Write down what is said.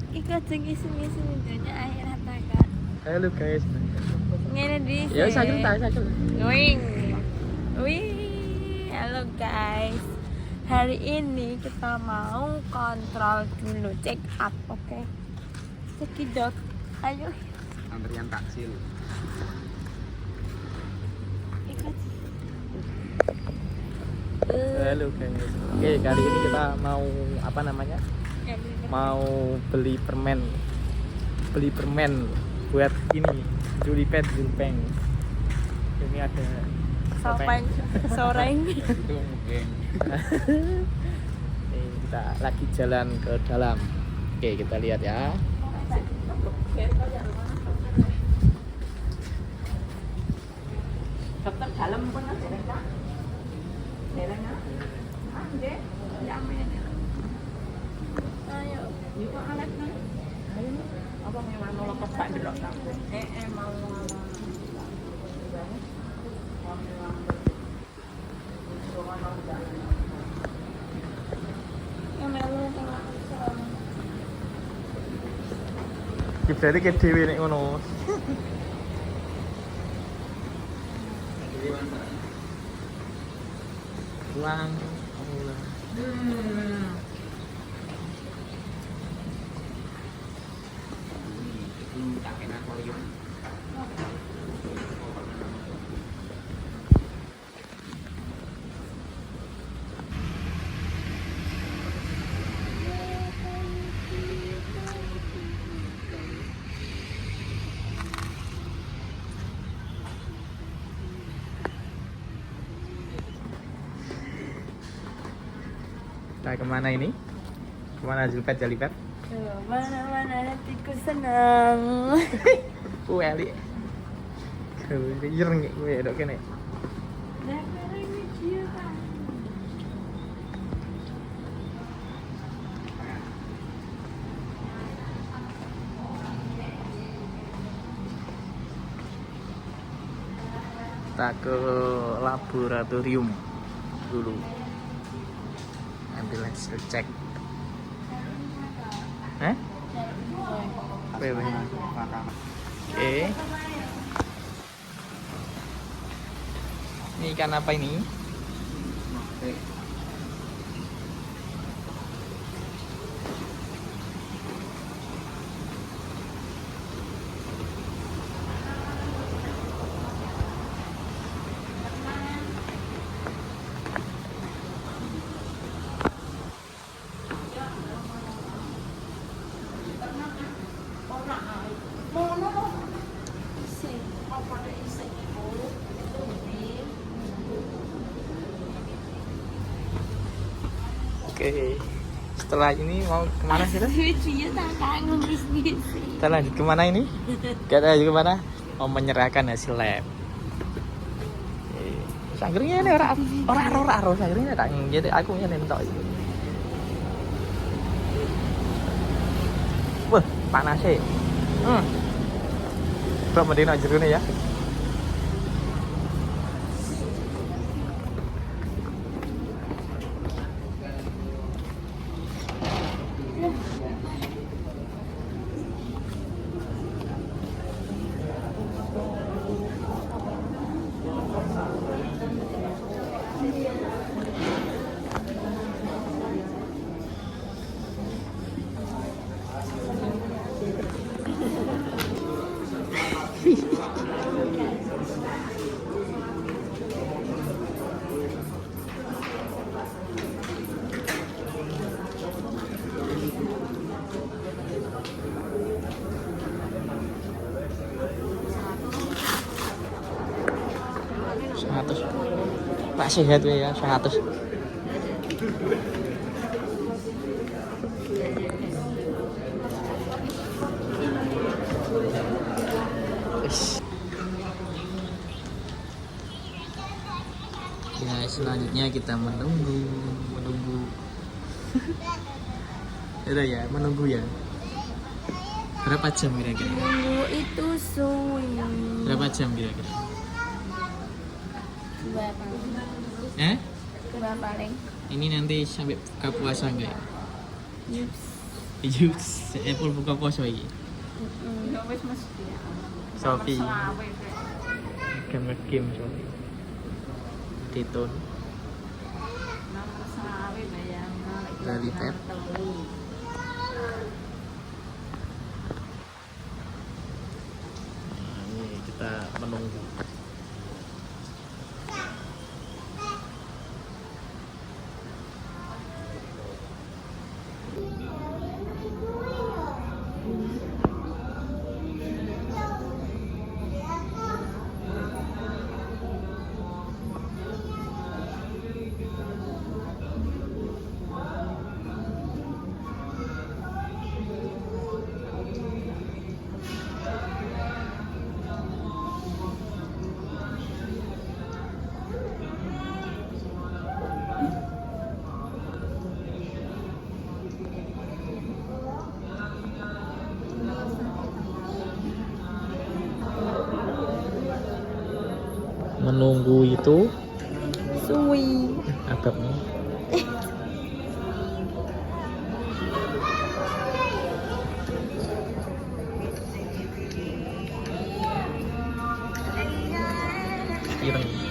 Iku sing isin-isin dunya akhirat kan. Halo guys. Ngene di. Ya sakit tak sakit. Wing. Wih, halo guys. Hari ini kita mau kontrol dulu, check up, oke? Cekidot, ayo. Antrian taksil. Ikut. Halo guys. Oke, kali ini kita mau apa namanya? Mau beli permen. Beli permen buat ini, Julipet Julpeng. Ini ada Soreng. Soreng. Itu mungkin. Nih, kita lagi jalan ke dalam. Oke, kita lihat ya. Dokter dalam pun ada kan? Dalamnya? Ada. Ayo. Yuk alat kan? Ayo. Apa memang mau lepas tak delok tak? Mau Berarti ke dewi nek ngono. Pulang. Tak kena akuarium. Kita kemana ini? Kemana Julpet Jalipet? mana hatiku senang. Eli. Kau ireng gue dok kene. Kita ke laboratorium dulu. Ambil hasil cek. Oke. Ini ikan apa ini? Oke. Setelah ini mau kemana kita? Kita lanjut kemana ini? Kita lanjut kemana? Mau menyerahkan hasil lab. Sanggernya ini orang sanggernya tak jadi aku yang nentok itu. Wah, panas sih. Bro, mending nak jeruk ni ya. Pak sehat ya, 100. Ya, selanjutnya kita menunggu. Itu ya, menunggu ya. Berapa jam kira-kira? Menunggu itu suwi. Berapa jam kira-kira? Berapa? Berapa paling? Ini nanti sampai buka puasa enggak ya? Yups. Iki Apple buka poso iki. Ya wis mesti ya. Sofi. Selawe Game Sofi. Titon. nomor selawe bayang. Dari Pep. Nah, ini kita menunggu. Menunggu itu Suwi. agaknya ireng.